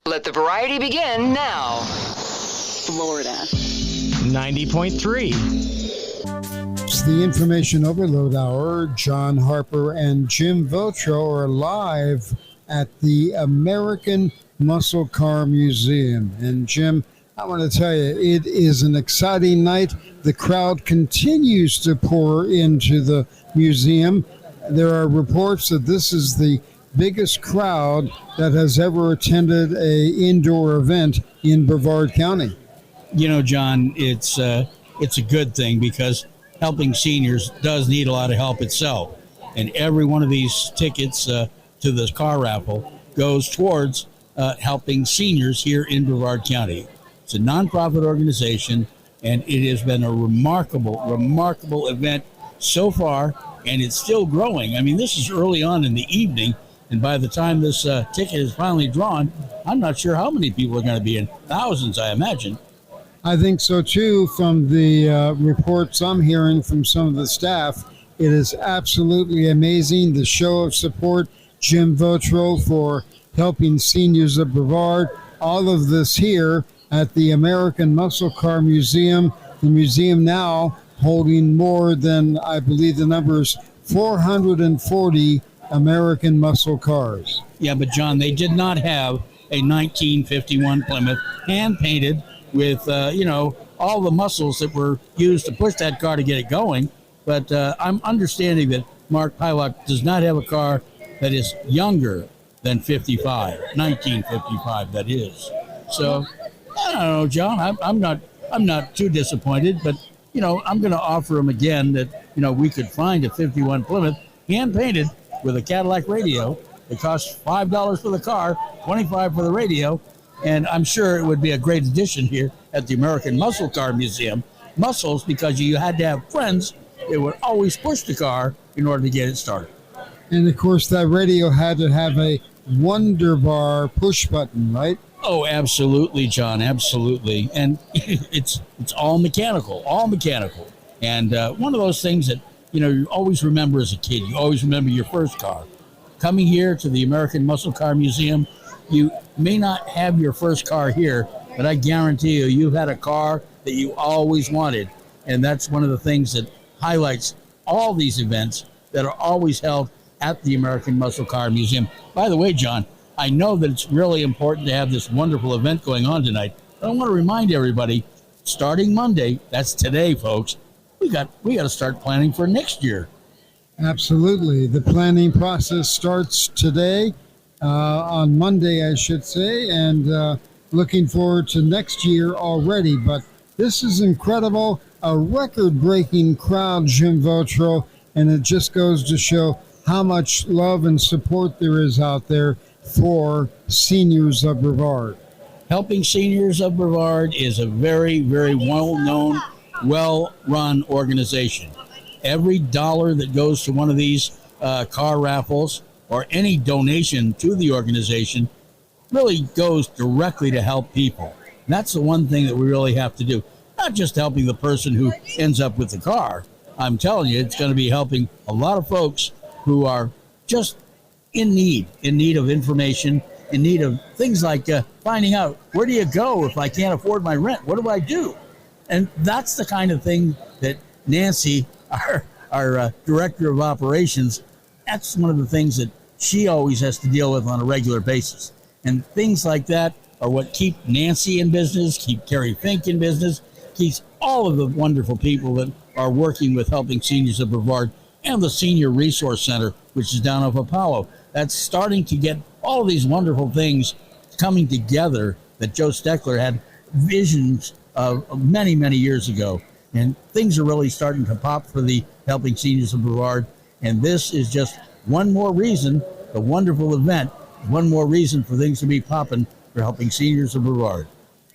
Let the variety begin now. Florida. 90.3. It's the Information Overload Hour. John Harper and Jim Votro are live at the American Muscle Car Museum. And Jim, I want to tell you, it is an exciting night. The crowd continues to pour into the museum. There are reports that this is the biggest crowd that has ever attended a indoor event in Brevard County. You know, John, it's a good thing because helping seniors does need a lot of help itself. And every one of these tickets to this car raffle goes towards helping seniors here in Brevard County. It's a nonprofit organization, and it has been a remarkable event so far, and it's still growing. I mean, this is early on in the evening, and by the time this ticket is finally drawn, I'm not sure how many people are going to be in. Thousands, I imagine. I think so, too, from the reports I'm hearing from some of the staff. It is absolutely amazing, the show of support, Jim Votro, for helping seniors of Brevard. All of this here at the American Muscle Car Museum. The museum now holding more than, I believe the number is 440 American muscle cars. Yeah, but John, they did not have a 1951 Plymouth hand-painted with, all the muscles that were used to push that car to get it going. But I'm understanding that Mark Pylock does not have a car that is younger than 1955, that is. So, I don't know, John, I'm not too disappointed, but, I'm going to offer him again that, we could find a 51 Plymouth hand-painted with a Cadillac radio. It costs $5 for the car, $25 for the radio, and I'm sure it would be a great addition here at the American Muscle Car Museum. Muscles, because you had to have friends that would always push the car in order to get it started. And, of course, that radio had to have a Wonder Bar push button, right? Oh, absolutely, John, absolutely. And it's all mechanical. And one of those things that, you always remember as a kid. You always remember your first car. Coming here to the American Muscle Car Museum, you may not have your first car here, but I guarantee you've had a car that you always wanted. And that's one of the things that highlights all these events that are always held at the American Muscle Car Museum. By the way, John, I know that it's really important to have this wonderful event going on tonight, but I want to remind everybody, starting Monday, that's today, folks, we got to start planning for next year. Absolutely. The planning process starts today, on Monday, I should say, and looking forward to next year already. But this is incredible, a record-breaking crowd, Jim Votro, and it just goes to show how much love and support there is out there for seniors of Brevard. Helping Seniors of Brevard is a very, very well-known, well-run organization. Every dollar that goes to one of these car raffles or any donation to the organization really goes directly to help people. And that's the one thing that we really have to do. Not just helping the person who ends up with the car. I'm telling you, it's going to be helping a lot of folks who are just in need of information, in need of things like finding out, where do you go if I can't afford my rent? What do I do? And that's the kind of thing that Nancy, our director of operations, that's one of the things that she always has to deal with on a regular basis. And things like that are what keep Nancy in business, keep Carrie Fink in business, keeps all of the wonderful people that are working with Helping Seniors of Brevard and the Senior Resource Center, which is down off Apollo. That's starting to get all these wonderful things coming together that Joe Steckler had visions of many, many years ago. And things are really starting to pop for the Helping Seniors of Brevard. And this is just one more reason, the wonderful event, one more reason for things to be popping for Helping Seniors of Brevard.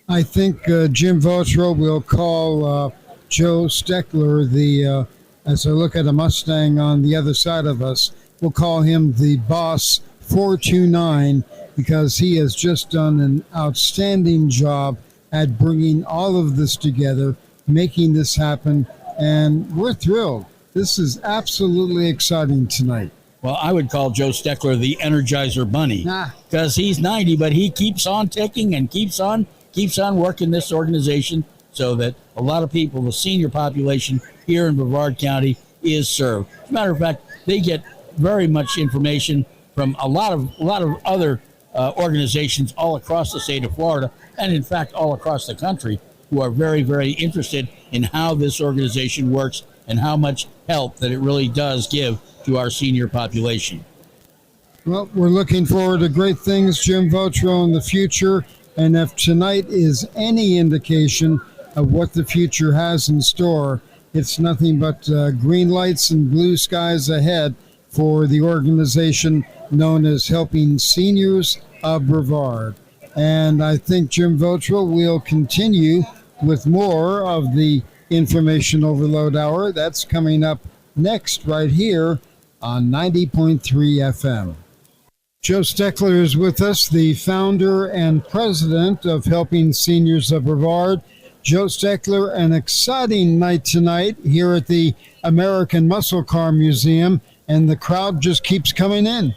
I think Jim Votro will call Joe Steckler, as I look at a Mustang on the other side of us, we'll call him the Boss 429, because he has just done an outstanding job at bringing all of this together, making this happen, and we're thrilled. This is absolutely exciting tonight. Well, I would call Joe Steckler the Energizer Bunny because he's 90, but he keeps on ticking and keeps on working this organization so that a lot of people, the senior population here in Brevard County, is served. As a matter of fact, they get very much information from a lot of other organizations all across the state of Florida, and in fact all across the country, who are very, very interested in how this organization works and how much help that it really does give to our senior population. Well, we're looking forward to great things, Jim Votro, in the future. And if tonight is any indication of what the future has in store, it's nothing but green lights and blue skies ahead for the organization known as Helping Seniors of Brevard. And I think, Jim Votro, will continue with more of the Information Overload Hour. That's coming up next right here on 90.3 FM. Joe Steckler is with us, the founder and president of Helping Seniors of Brevard. Joe Steckler, an exciting night tonight here at the American Muscle Car Museum, and the crowd just keeps coming in.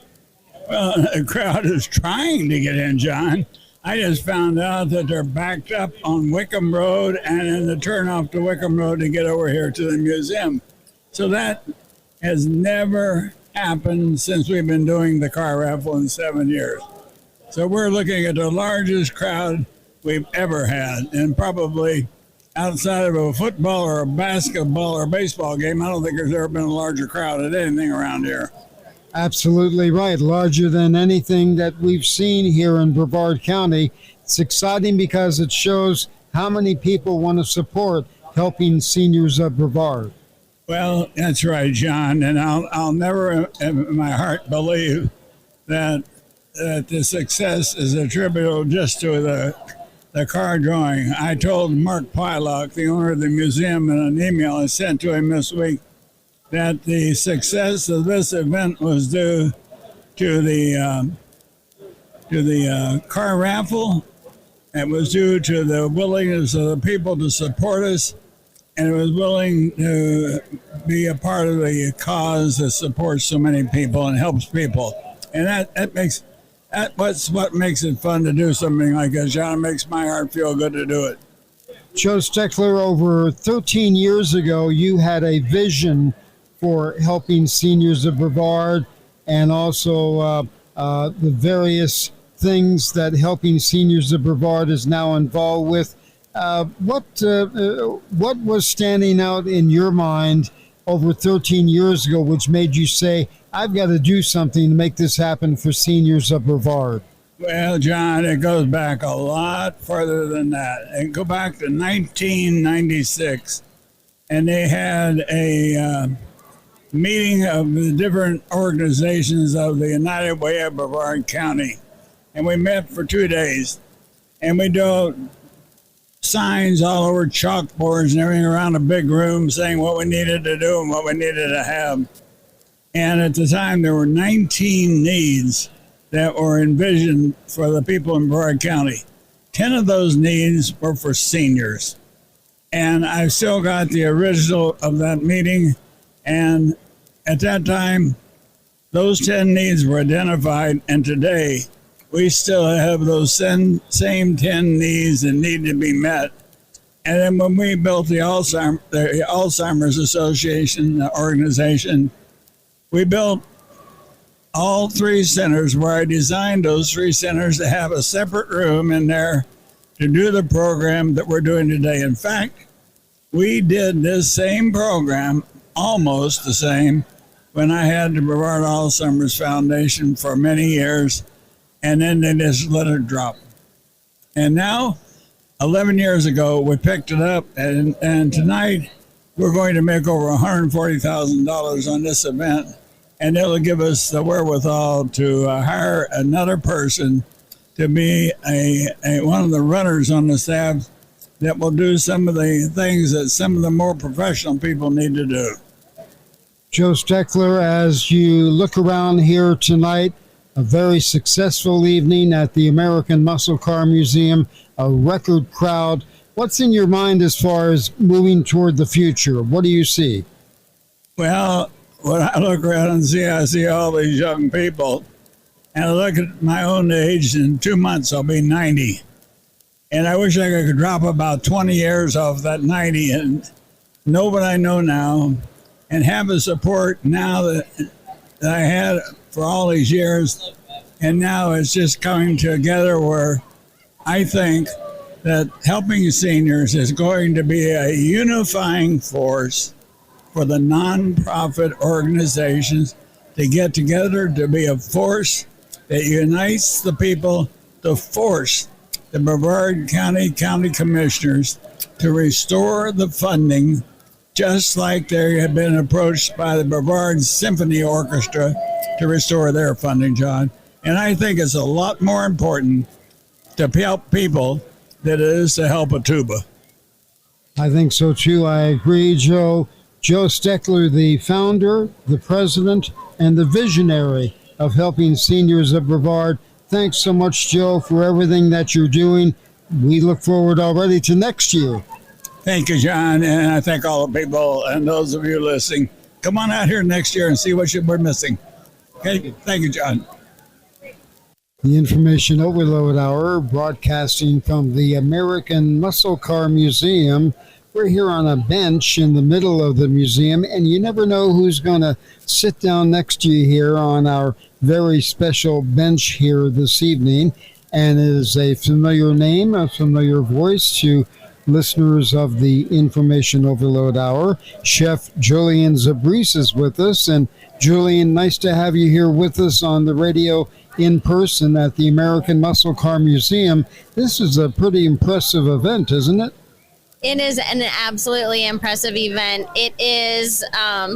Well, the crowd is trying to get in, John. I just found out that they're backed up on Wickham Road and in the turnoff to Wickham Road to get over here to the museum. So that has never happened since we've been doing the car raffle in 7 years. So we're looking at the largest crowd we've ever had, and probably outside of a football or a basketball or baseball game, I don't think there's ever been a larger crowd at anything around here. Absolutely right. Larger than anything that we've seen here in Brevard County. It's exciting because it shows how many people want to support Helping Seniors of Brevard. Well, that's right, John, and I'll never in my heart believe that the success is attributable just to the car drawing. I told Mark Pylock, the owner of the museum, in an email I sent to him this week, that the success of this event was due to the car raffle. It was due to the willingness of the people to support us, and it was willing to be a part of the cause that supports so many people and helps people. And that's what makes it fun to do something like this, John. It makes my heart feel good to do it. Joe Steckler, over 13 years ago, you had a vision for Helping Seniors of Brevard and also the various things that Helping Seniors of Brevard is now involved with. What was standing out in your mind over 13 years ago, which made you say, I've got to do something to make this happen for seniors of Brevard? Well, John, it goes back a lot further than that. And go back to 1996, and they had a meeting of the different organizations of the United Way of Brevard County. And we met for 2 days, and we do signs all over chalkboards and everything around a big room saying what we needed to do and what we needed to have. And at the time, there were 19 needs that were envisioned for the people in Brevard County. 10 of those needs were for seniors. And I still got the original of that meeting. And at that time, those 10 needs were identified. And today, we still have those same 10 needs that need to be met. And then when we built the Alzheimer's Association organization, we built all 3 centers, where I designed those 3 centers to have a separate room in there to do the program that we're doing today. In fact, we did this same program, almost the same, when I had the Brevard Alzheimer's Foundation for many years, and then they just let it drop. And now, 11 years ago, we picked it up, and tonight we're going to make over $140,000 on this event, and it'll give us the wherewithal to hire another person to be one of the runners on the staff that will do some of the things that some of the more professional people need to do. Joe Steckler, as you look around here tonight, a very successful evening at the American Muscle Car Museum, a record crowd. What's in your mind as far as moving toward the future? What do you see? Well, when I look around and I see all these young people, and I look at my own age, in 2 months I'll be 90. And I wish I could drop about 20 years off that 90 and know what I know now and have the support now that I had for all these years. And now it's just coming together where I think that helping seniors is going to be a unifying force for the nonprofit organizations to get together, to be a force that unites the people, to force the Brevard County Commissioners to restore the funding, just like they had been approached by the Brevard Symphony Orchestra to restore their funding, John. And I think it's a lot more important to help people than it is to help a tuba. I think so too. I agree, Joe. Joe Steckler, the founder, the president, and the visionary of helping seniors of Brevard. Thanks so much, Joe, for everything that you're doing. We look forward already to next year. Thank you, John, and I thank all the people and those of you listening. Come on out here next year and see what we're missing. Okay, thank you, John. The Information Overload Hour, broadcasting from the American Muscle Car Museum. We're here on a bench in the middle of the museum, and you never know who's going to sit down next to you here on our very special bench here this evening. And it is a familiar name, a familiar voice to listeners of the Information Overload Hour. Chef Julian Zabris is with us. And Julian, nice to have you here with us on the radio in person at the American Muscle Car Museum. This is a pretty impressive event, isn't it? It is an absolutely impressive event. It is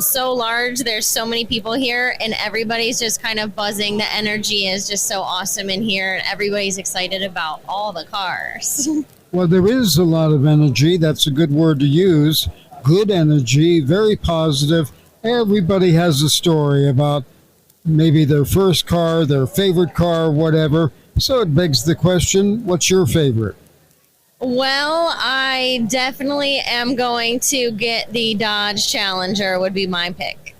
so large. There's so many people here, and everybody's just kind of buzzing. The energy is just so awesome in here, and everybody's excited about all the cars. Well, there is a lot of energy. That's a good word to use. Good energy, very positive. Everybody has a story about maybe their first car, their favorite car, whatever. So it begs the question, what's your favorite? Well, I definitely am going to get the Dodge Challenger would be my pick.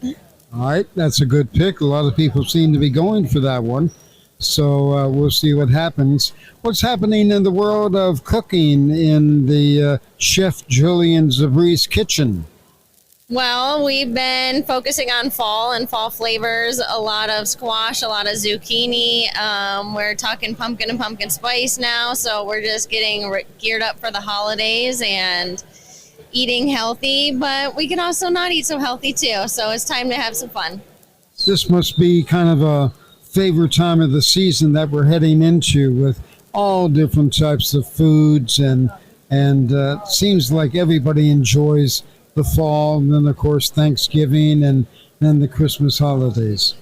All right, that's a good pick. A lot of people seem to be going for that one. So we'll see what happens. What's happening in the world of cooking in the Chef Julian Zabris kitchen? Well, we've been focusing on fall and fall flavors, a lot of squash, a lot of zucchini. We're talking pumpkin and pumpkin spice now, so we're just getting geared up for the holidays and eating healthy, but we can also not eat so healthy too, so it's time to have some fun. This must be kind of a favorite time of the season that we're heading into with all different types of foods, and seems like everybody enjoys the fall, and then of course Thanksgiving, and then the Christmas holidays.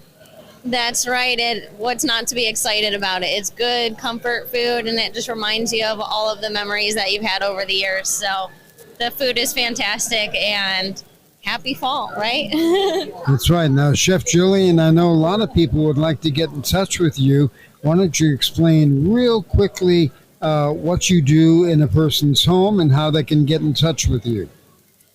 That's right. What's not to be excited about it? It's good comfort food, and it just reminds you of all of the memories that you've had over the years. So the food is fantastic, and happy fall, right? That's right. Now, Chef Julian, I know a lot of people would like to get in touch with you. Why don't you explain real quickly what you do in a person's home and how they can get in touch with you?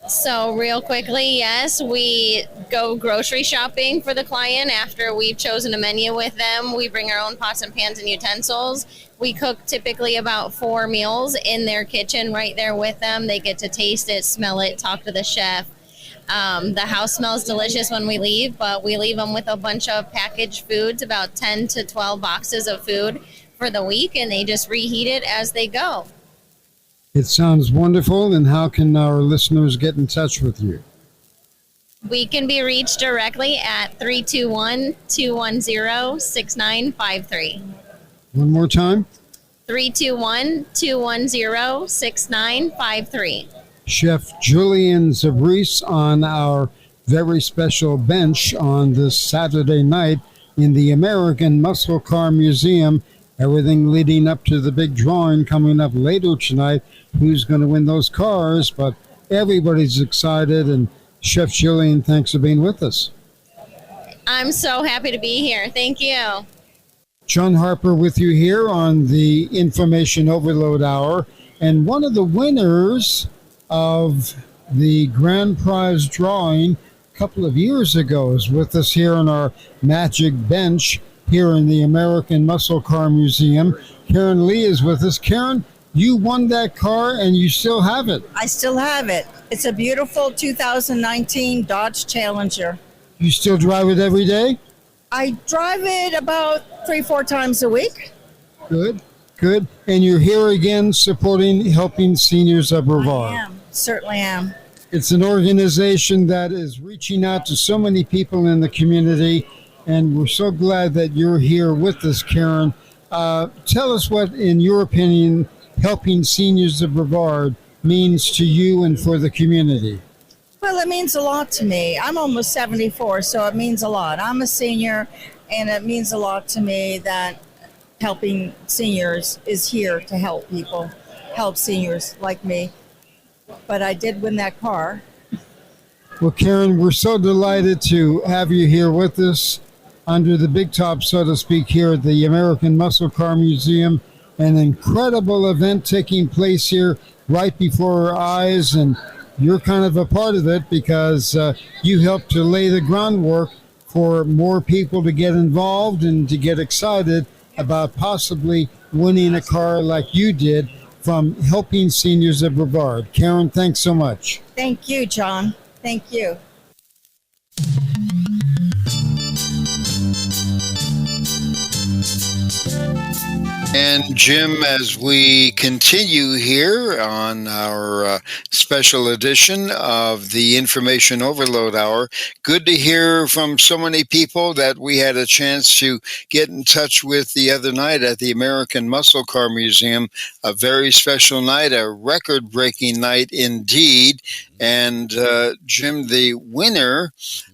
So real quickly, yes, we go grocery shopping for the client after we've chosen a menu with them. We bring our own pots and pans and utensils. We cook typically about 4 meals in their kitchen right there with them. They get to taste it, smell it, talk to the chef. The house smells delicious when we leave, but we leave them with a bunch of packaged foods, about 10 to 12 boxes of food for the week, and they just reheat it as they go. It sounds wonderful. And how can our listeners get in touch with you? We can be reached directly at 321-210-6953. One more time. 321-210-6953. Chef Julian Zabris on our very special bench on this Saturday night in the American Muscle Car Museum. Everything leading up to the big drawing coming up later tonight. Who's going to win those cars? But everybody's excited. And Chef Julian, thanks for being with us. I'm so happy to be here. Thank you. John Harper with you here on the Information Overload Hour. And one of the winners of the grand prize drawing couple of years ago, is with us here on our magic bench here in the American Muscle Car Museum. Karen Lee is with us. Karen, you won that car and you still have it. I still have it. It's a beautiful 2019 Dodge Challenger. You still drive it every day? I drive it about 3-4 times a week. Good, good. And you're here again supporting Helping Seniors of Brevard. I am, certainly am. It's an organization that is reaching out to so many people in the community, and we're so glad that you're here with us, Karen. Tell us what, in your opinion, Helping Seniors of Brevard means to you and for the community. Well, it means a lot to me. I'm almost 74, so it means a lot. I'm a senior, and it means a lot to me that Helping Seniors is here to help people, help seniors like me. But I did win that car. Well, Karen, we're so delighted to have you here with us under the big top, so to speak, here at the American Muscle Car Museum. An incredible event taking place here right before our eyes, and you're kind of a part of it because you helped to lay the groundwork for more people to get involved and to get excited about possibly winning a car like you did from Helping Seniors of Brevard. Karen, thanks so much. Thank you, John. Thank you. And Jim, as we continue here on our special edition of the Information Overload Hour, good to hear from so many people that we had a chance to get in touch with the other night at the American Muscle Car Museum. A very special night, a record-breaking night indeed. And Jim, the winner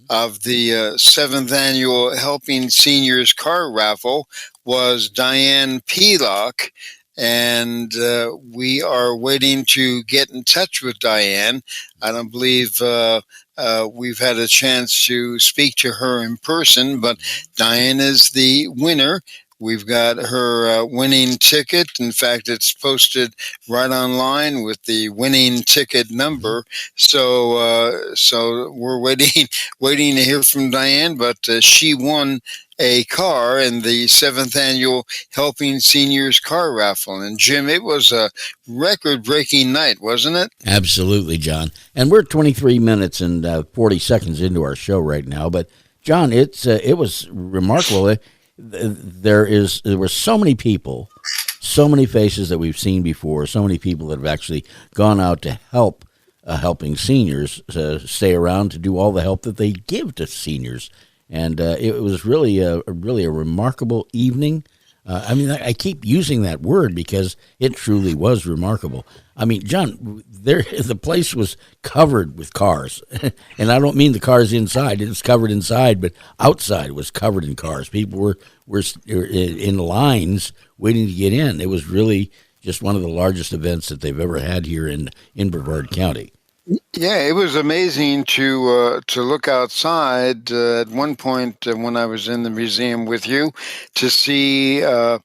of the 7th Annual Helping Seniors Car Raffle was Diane Pelock, and we are waiting to get in touch with Diane. I don't believe we've had a chance to speak to her in person, but Diane is the winner. We've got her winning ticket. In fact, it's posted right online with the winning ticket number. So we're waiting to hear from Diane, but she won a car in the 7th Annual Helping Seniors Car Raffle. And Jim, it was a record-breaking night, wasn't it? Absolutely, John. And we're 23 minutes and 40 seconds into our show right now. But, John, it was remarkable. There were so many people, so many faces that we've seen before, so many people that have actually gone out to help helping seniors stay around to do all the help that they give to seniors. And it was really a remarkable evening. I keep using that word because it truly was remarkable. I mean, John, the place was covered with cars. And I don't mean the cars inside. It was covered inside, but outside was covered in cars. People were in lines waiting to get in. It was really just one of the largest events that they've ever had here in Brevard County. Yeah, it was amazing to look outside at one point when I was in the museum with you to see. I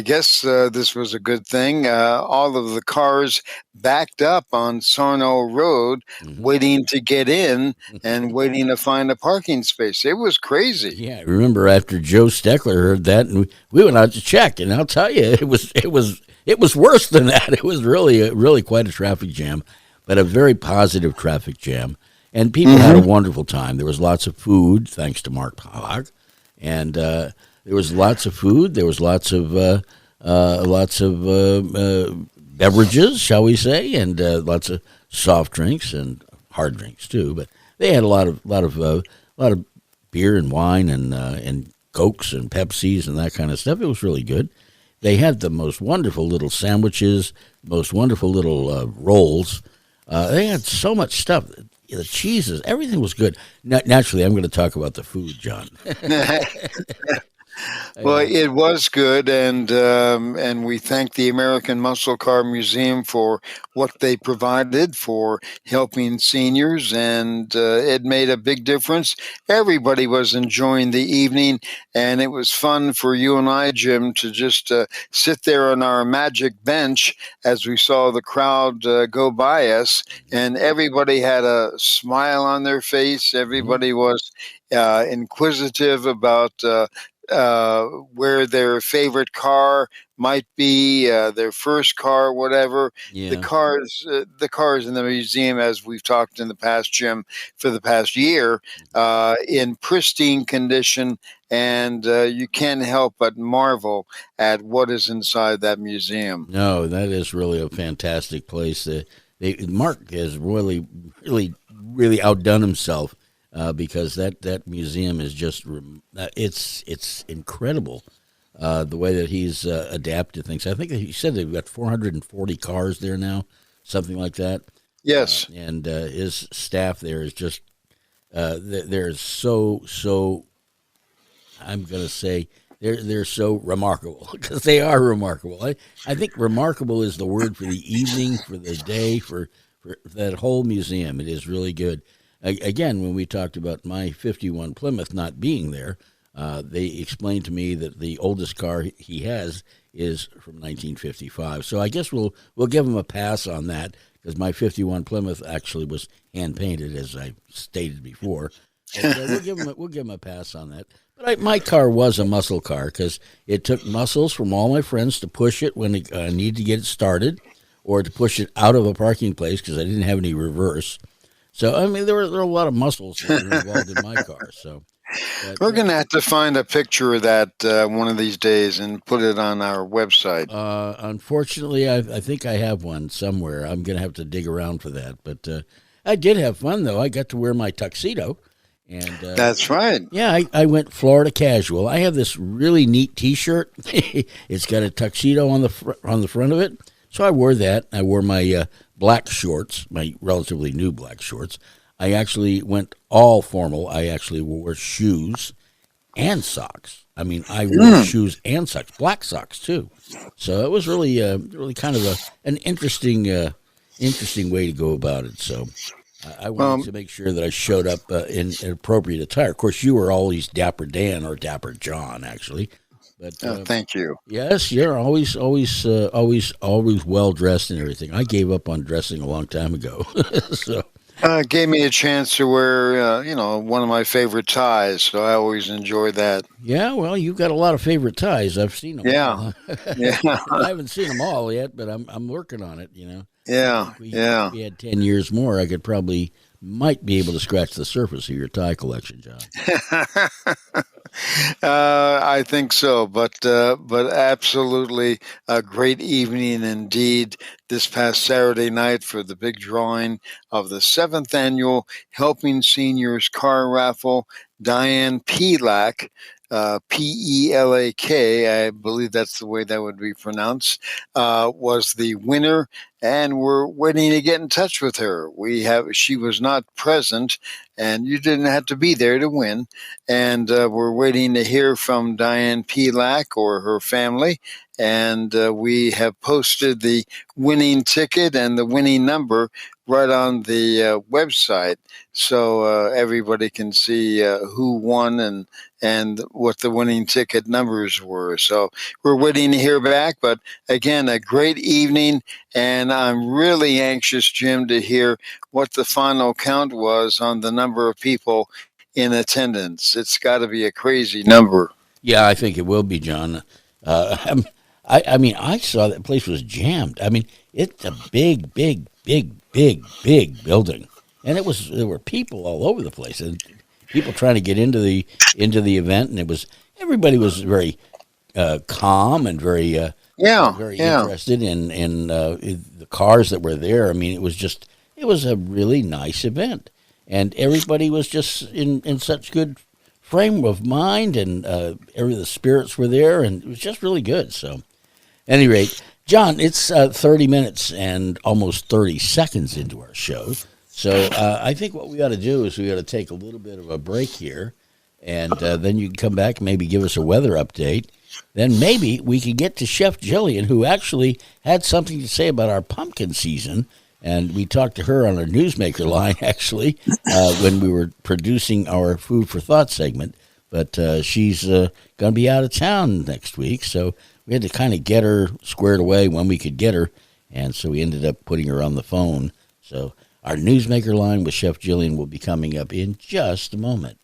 guess this was a good thing. All of the cars backed up on Sarno Road, waiting to get in and waiting to find a parking space. It was crazy. Yeah, I remember after Joe Steckler heard that, and we went out to check, and I'll tell you, it was worse than that. It was really quite a traffic jam. But a very positive traffic jam, and people had a wonderful time. There was lots of food, thanks to Mark Pollock, and there was lots of food. There was lots of beverages, shall we say, and lots of soft drinks and hard drinks too. But they had a lot of beer and wine and Cokes and Pepsis and that kind of stuff. It was really good. They had the most wonderful little sandwiches, most wonderful little rolls. They had so much stuff. The cheeses, everything was good. Naturally, I'm going to talk about the food, John. Well, it was good, and we thank the American Muscle Car Museum for what they provided for helping seniors, and it made a big difference. Everybody was enjoying the evening, and it was fun for you and I, Jim, to just sit there on our magic bench as we saw the crowd go by us, and everybody had a smile on their face. Everybody was inquisitive about where their favorite car might be, their first car, whatever. Yeah. The cars in the museum, as we've talked in the past, Jim, for the past year, in pristine condition, and you can't help but marvel at what is inside that museum. No, that is really a fantastic place. Mark has really outdone himself. Because that museum is just it's incredible the way that he's adapted things. I think he said they've got 440 cars there now, something like that. Yes, and his staff there is just they're so. I'm going to say they're so remarkable because they are remarkable. I think remarkable is the word for the evening, for the day, for that whole museum. It is really good. Again, when we talked about my 51 Plymouth not being there, they explained to me that the oldest car he has is from 1955. So I guess we'll give him a pass on that because my 51 Plymouth actually was hand painted, as I stated before. And, we'll give him a pass on that. But my car was a muscle car because it took muscles from all my friends to push it when I needed to get it started, or to push it out of a parking place because I didn't have any reverse. So, I mean, there were a lot of muscles that were involved in my car. So, we're going to have to find a picture of that one of these days and put it on our website. Unfortunately, I think I have one somewhere. I'm going to have to dig around for that. But I did have fun, though. I got to wear my tuxedo. And that's right. Yeah, I went Florida casual. I have this really neat T-shirt. It's got a tuxedo on the front of it. So I wore that. I wore my black shorts, my relatively new black shorts. I actually went all formal. I actually wore shoes and socks. I mean, I wore shoes and socks, black socks too. So it was really kind of an interesting way to go about it. So I wanted to make sure that I showed up in appropriate attire. Of course, you were always Dapper Dan or Dapper John, actually. But, thank you. Yes, you're always well dressed and everything. I gave up on dressing a long time ago. So gave me a chance to wear, one of my favorite ties. So I always enjoy that. Yeah, well, you've got a lot of favorite ties. I've seen them. Yeah, yeah. I haven't seen them all yet, but I'm working on it. Yeah, If we had 10 years more, I might be able to scratch the surface of your tie collection, John. I think so, but absolutely a great evening indeed this past Saturday night for the big drawing of the 7th annual Helping Seniors Car Raffle. Diane Pelak, Pelak, I believe that's the way that would be pronounced, was the winner, and we're waiting to get in touch with her. She was not present, and you didn't have to be there to win, and we're waiting to hear from Diane Pelak or her family, and we have posted the winning ticket and the winning number right on the website, so everybody can see who won and what the winning ticket numbers were. So we're waiting to hear back, but again, a great evening, and I'm really anxious, Jim, to hear what the final count was on the number of people in attendance. It's got to be a crazy number. Yeah, I think it will be, John. I mean, I saw that place was jammed. I mean, it's a big building, and there were people all over the place, and people trying to get into the event, and everybody was very calm and very interested in the cars that were there. I mean, it was a really nice event, and everybody was just in such good frame of mind, and the spirits were there, and it was just really good. So, at any rate, John, it's 30 minutes and almost 30 seconds into our show. So I think what we ought to do is we ought to take a little bit of a break here, And then you can come back and maybe give us a weather update. Then maybe we could get to Chef Jillian, who actually had something to say about our pumpkin season. And we talked to her on our Newsmaker line, actually, when we were producing our Food for Thought segment. But she's going to be out of town next week, so we had to kind of get her squared away when we could get her. And so we ended up putting her on the phone. So our Newsmaker line with Chef Jillian will be coming up in just a moment.